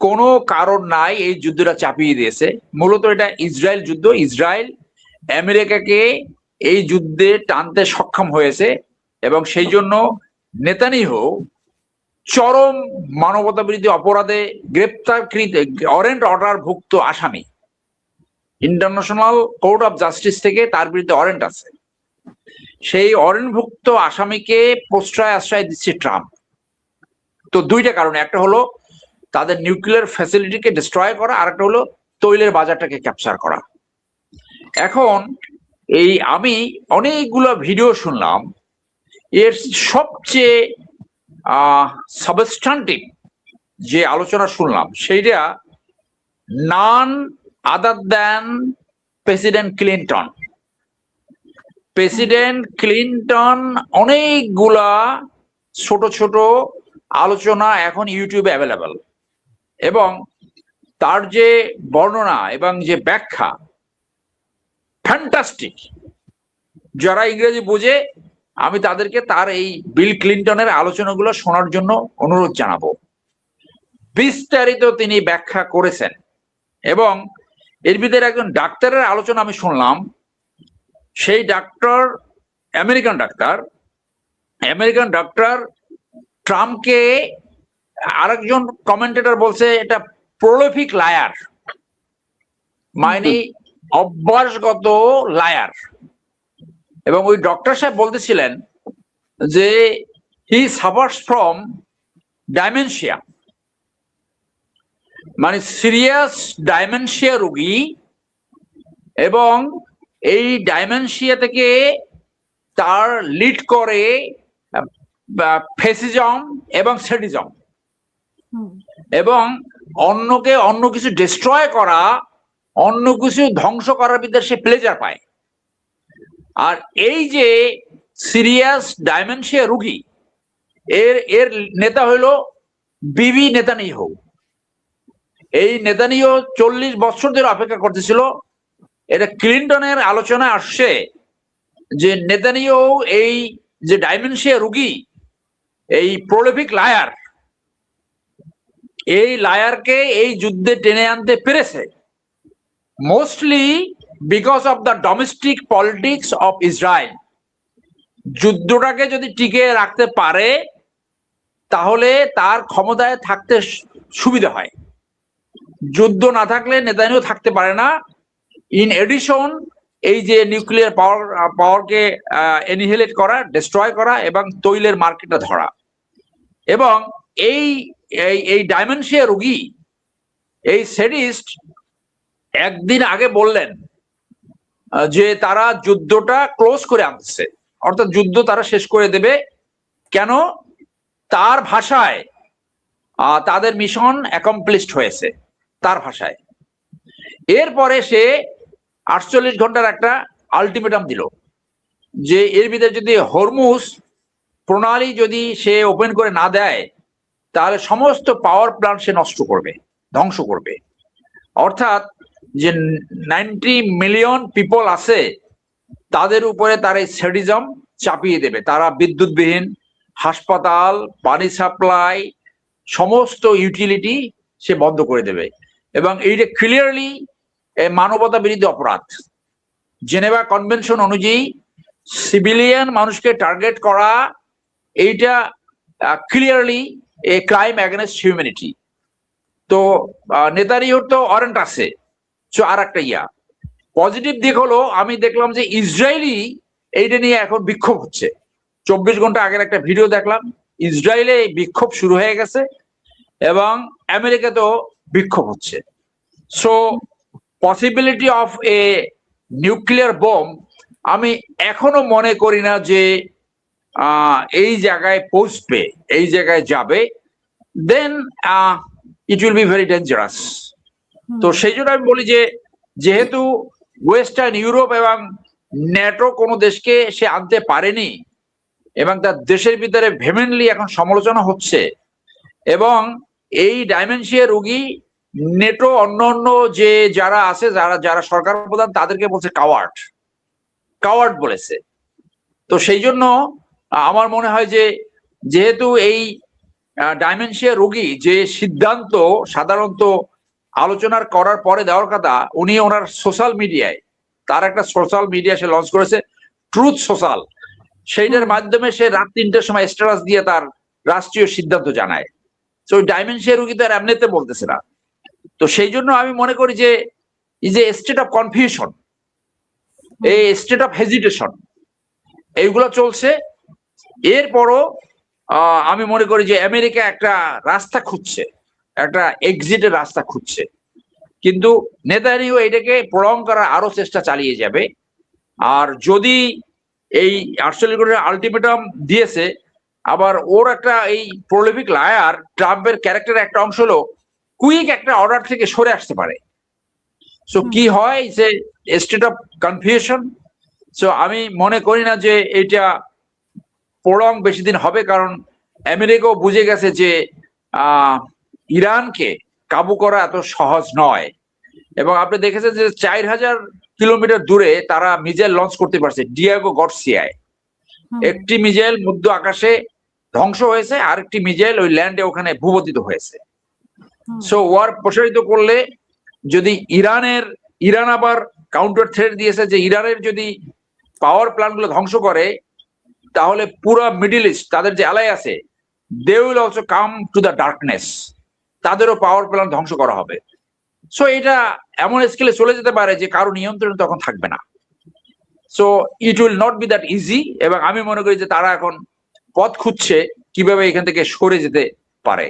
কোনো কারণ নাই এই যুদ্ধটা চাপিয়ে দিয়েছে। মূলত এটা ইসরায়েল যুদ্ধ। ইসরায়েল আমেরিকাকে এই যুদ্ধে টানতে সক্ষম হয়েছে এবং সেই জন্য নেতানিয়াহু চরম মানবতা বিরোধী অপরাধে গ্রেপ্তারকৃত ওয়ারেন্ট অর্ডার ভুক্ত আসামি। ইন্টারন্যাশনাল কোর্ট অফ জাস্টিস থেকে তার বিরুদ্ধে ওয়ারেন্ট আছে। সেই ওয়ারেন্টভুক্ত আসামিকে প্রশ্রয় আশ্রয় দিচ্ছে ট্রাম্প। তো দুইটা কারণে, একটা হলো তাদের নিউক্লিয়ার ফ্যাসিলিটিকে ডিস্ট্রয় করা, আর একটা হলো তৈলের বাজারটাকে ক্যাপচার করা। এখন আমি অনেকগুলো ভিডিও শুনলাম, এর সবচেয়ে সাবস্টান্টিভ যে আলোচনা শুনলাম সেইটা none other than president Clinton. President Clinton অনেকগুলা ছোট ছোট আলোচনা এখন ইউটিউবে অ্যাভেলেবল, এবং তার যে বর্ণনা এবং যে ব্যাখ্যা ফ্যান্টাস্টিক। যারা ইংরেজি বোঝে আমি তাদেরকে তার এই বিল ক্লিনটনের আলোচনাগুলো শোনার জন্য অনুরোধ জানাবো। বিস্তারিত তিনি ব্যাখ্যা করেছেন, এবং এর ভিতরে একজন ডাক্তারের আলোচনা আমি শুনলাম। সেই ডাক্তার আমেরিকান ডাক্তার ট্রাম্পকে আরেকজন কমেন্টেটর বলছে এটা প্রলিফিক লায়ার, মানে অভ্যাসগত লায়ার। এবং ওই ডক্টর সাহেব বলতেছিলেন যে হি সাফার্স ফ্রম ডাইমেনশিয়া, মানে সিরিয়াস ডাইমেনশিয়া রোগী, এবং এই ডাইমেনশিয়া থেকে তার লিড করে ফেসিজম এবং সেডিজম, এবং অন্য কিছু ডিস্ট্রয় করা, অন্য কিছু ধ্বংস করার ভিতরে সে প্লেজার পায়। আর এই যে সিরিয়াস ডাইমেনশিয়া রোগী, এর নেতা হইল বিবি নেতানিয়াহু। এই নেতানিয়াহু 40 বছর ধরে অপেক্ষা করতেছিল। এটা ক্লিনটনের আলোচনায় আসছে যে নেতানিয়াহু এই যে ডাইমেনশিয়া রোগী, এই প্রলিফিক লায়ার, এই লায়ারকে এই যুদ্ধে টেনে আনতে পেরেছে mostly because of the domestic politics of Israel. যুদ্ধটাকে যদি টিকে রাখতে পারে তাহলে তার ক্ষমতায় থাকতে সুবিধা হয়। যুদ্ধ না থাকলে নেতানিয়াহু থাকতে পারে না। ইন এডিশন এই যে নিউক্লিয়ার পাওয়ারকে এনিহিলেট করা, ডিস্ট্রয় করা, এবং তৈলের মার্কেটে ধরা। এবং এই ডাইমেনশিয়া রোগী, এই সেডিস্ট একদিন আগে বললেন যে তারা যুদ্ধটা ক্লোজ করে আনতেছে, অর্থাৎ যুদ্ধ তারা শেষ করে দেবে। কেন? তার ভাষায় তাদের মিশন অ্যাকমপ্লিশড হয়েছে, তার ভাষায়। এরপরে সে 48 ঘন্টার একটা আলটিমেটাম দিল যে এর ভিতরে যদি হরমুজ প্রণালী যদি সে ওপেন করে না দেয় তাহলে সমস্ত পাওয়ার প্ল্যান্ট সে নষ্ট করবে, ধ্বংস করবে। অর্থাৎ যে 90 মিলিয়ন পিপল আছে তাদের উপরে তার এই সেডিজম চাপিয়ে দেবে। তারা বিদ্যুৎবিহীন, হাসপাতাল, পানি সাপ্লাই, সমস্ত ইউটিলিটি সে বন্ধ করে দেবে। এবং এইটা ক্লিয়ারলি মানবতা বিরোধী অপরাধ। জেনেভা কনভেনশন অনুযায়ী সিভিলিয়ান মানুষকে টার্গেট করা এইটা clearly a crime against humanity. তো নেতানিয়াহুর তো ওয়ারেন্ট আছে। আর একটা পজিটিভ দিক হলো আমি দেখলাম যে ইসরায়েলি এইটা নিয়ে এখন বিক্ষোভ হচ্ছে। 24 ঘন্টা আগের একটা ভিডিও দেখলাম, ইসরায়েলে বিক্ষোভ শুরু হয়ে গেছে এবং আমেরিকাতেও বিক্ষোভ হচ্ছে। So possibility of A nuclear bomb আমি এখনো মনে করি না যে এই জায়গায় পৌঁছবে, এই জায়গায় যাবে। Then it will be very dangerous. তো সেই জন্য আমি বলি যে যেহেতু ওয়েস্টার্ন ইউরোপ এবং ন্যাটো কোনো দেশকে সে আনতে পারেনি এবং তার দেশের ভিতরে ভেমেনলি এখন সমালোচনা হচ্ছে, এবং এই ডাইমেনশিয়া রোগী নেটো অন্য যে যারা আছে, যারা সরকার প্রধান তাদেরকে বলছে কাওয়ার্ড বলেছে। তো সেই জন্য আমার মনে হয় যে যেহেতু এই ডাইমেনশিয়া রোগী যে সিদ্ধান্ত সাধারণত আলোচনার করার পরে দেওয়ার কথা, উনি ওনার সোশ্যাল মিডিয়ায়, তার একটা সোশ্যাল মিডিয়া সে লঞ্চ করেছে, ট্রুথ সোশ্যাল, সেইটার মাধ্যমে সে রাত 3টার সময় স্ট্যাটাস দিয়ে তার রাষ্ট্রীয় সিদ্ধান্ত জানায়। তো ডাইমেনশিয়া রোগী তো আর এমনিতে বলতেছে না। তো সেই জন্য আমি মনে করি যে এই যে স্টেট অফ কনফিউশন, এই স্টেট অফ হেজিটেশন এইগুলো চলছে। এরপরও আমি মনে করি যে আমেরিকা একটা রাস্তা খুঁজছে, একটা এক্সিটের রাস্তা খুঁজছে, কিন্তু নেতানিয়াহু এটাকে প্রলং করার আরো চেষ্টা চালিয়ে যাবে। আর যদি এই 48 ঘন্টার আলটিমেটাম দিয়েছে, আবার ওর একটা এই প্রলিফিক লায়ার ট্রাম্পের ক্যারেক্টারের একটা অংশ হলো কুইক একটা অর্ডার থেকে সরে আসতে পারে। সো কি হয় যে স্টেট অফ কনফিউশন। সো আমি মনে করি না যে এটা প্রলং বেশি দিন হবে, কারণ আমেরিকাও বুঝে গেছে যে ইরানকে কাবু করা এত সহজ নয়। এবং আপনি দেখেছেন যে 4000 কিলোমিটার দূরে তারা মিসাইল লঞ্চ করতে পারছে ডিয়েগো গার্সিয়ায়। একটি মিসাইল মধ্য আকাশে ধ্বংস হয়েছে, আরেকটি মিসাইল ওই ল্যান্ডে ওখানে ভূপতিত হয়েছে। সো ওয়ার প্রসারিত করলে যদি ইরান আবার কাউন্টার থ্রেট দিয়েছে যে ইরানের যদি পাওয়ার প্ল্যান্ট গুলো ধ্বংস করে, তাহলে পুরো মিডল ইস্ট, তাদের যে অ্যালাই আছে, they will also come to the darkness, তাদেরও পাওয়ার প্ল্যান্ট ধ্বংস করা হবে। সো এটা এমন স্কেলে চলে যেতে পারে যে কারো নিয়ন্ত্রণ তখন থাকবে না। So it will not be that easy. এবং আমি মনে করি যে তারা এখন পথ খুঁজছে কিভাবে এখান থেকে সরে যেতে পারে।